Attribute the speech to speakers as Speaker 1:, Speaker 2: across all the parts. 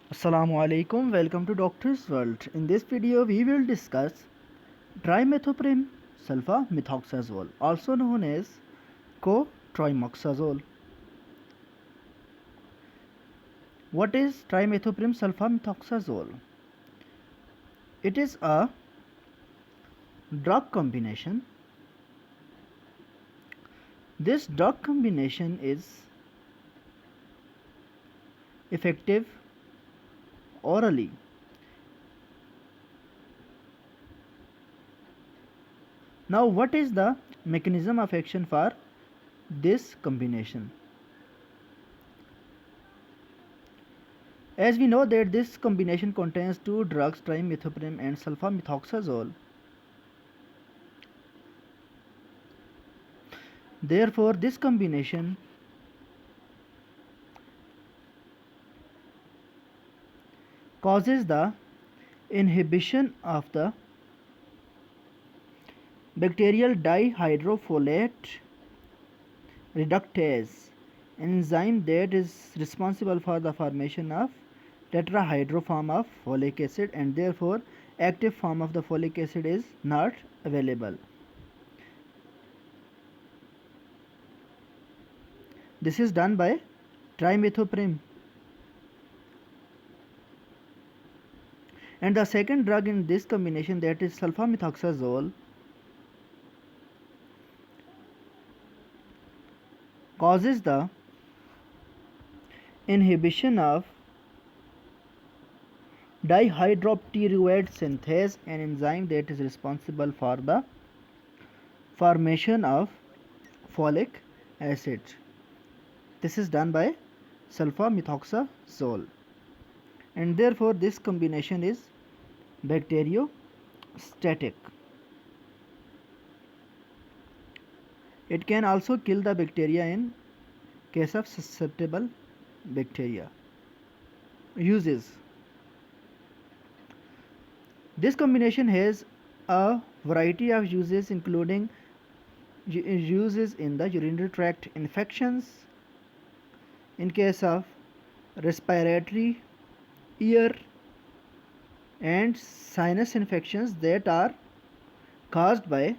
Speaker 1: Assalamu alaikum, welcome to Doctor's World. In this video, we will discuss trimethoprim sulfamethoxazole, also known as cotrimoxazole. What is trimethoprim sulfamethoxazole? It is a drug combination. This drug combination is effective orally. Now, what is the mechanism of action for this combination? As we know that this combination contains two drugs, trimethoprim and sulfamethoxazole. Therefore, this combination causes the inhibition of the bacterial dihydrofolate reductase, an enzyme that is responsible for the formation of tetrahydroform of folic acid, and therefore active form of the folic acid is not available. This is done by trimethoprim. And the second drug in this combination, that is sulfamethoxazole, causes the inhibition of dihydropteroate synthase, an enzyme that is responsible for the formation of folic acid. This is done by sulfamethoxazole, and therefore this combination is bacteriostatic. It can also kill the bacteria in case of susceptible bacteria. Uses: this combination has a variety of uses, including uses in the urinary tract infections, in case of respiratory, ear and sinus infections that are caused by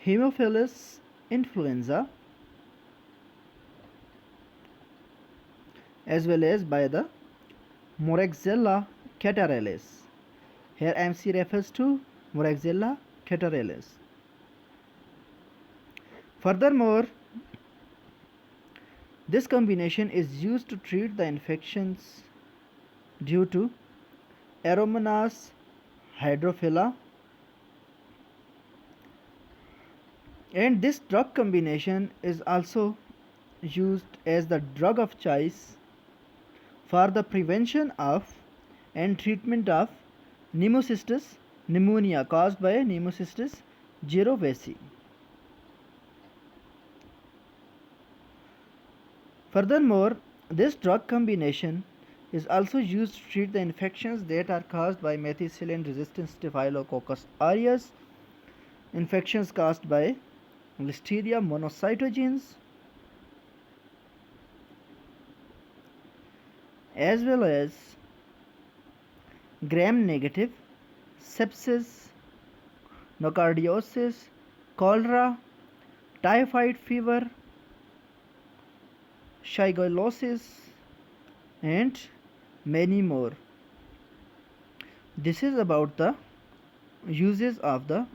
Speaker 1: Haemophilus influenza, as well as by the Moraxella catarrhalis. Here MC refers to Moraxella catarrhalis. Furthermore, this combination is used to treat the infections due to Aeromonas hydrophila, and this drug combination is also used as the drug of choice for the prevention of and treatment of Pneumocystis pneumonia caused by Pneumocystis jirovecii. Furthermore, this drug combination is also used to treat the infections that are caused by methicillin-resistant Staphylococcus aureus, infections caused by Listeria monocytogenes, as well as gram-negative sepsis, nocardiosis, cholera, typhoid fever, shigellosis, and many more. This is about the uses of the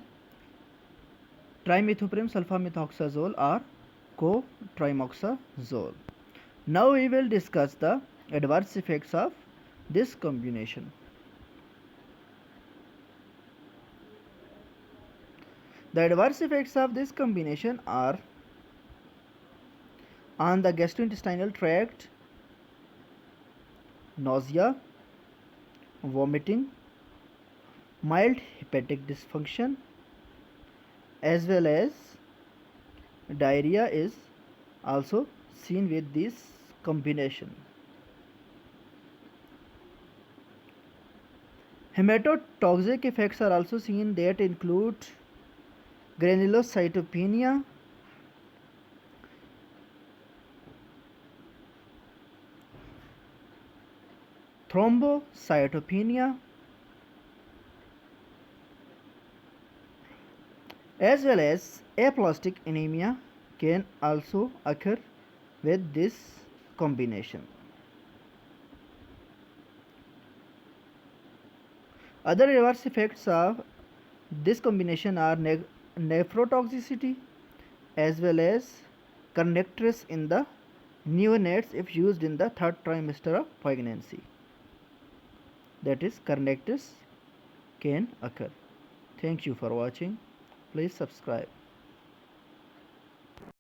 Speaker 1: trimethoprim sulfamethoxazole or cotrimoxazole. Now we will discuss the adverse effects of this combination. The adverse effects of this combination are on the gastrointestinal tract: nausea, vomiting, mild hepatic dysfunction, as well as diarrhea is also seen with this combination. Hematotoxic effects are also seen, that include granulocytopenia, thrombocytopenia, as well as aplastic anemia can also occur with this combination. Other reverse effects of this combination are nephrotoxicity as well as kernicterus in the neonates if used in the third trimester of pregnancy. That is, kernicterus can occur. Thank you for watching. Please subscribe.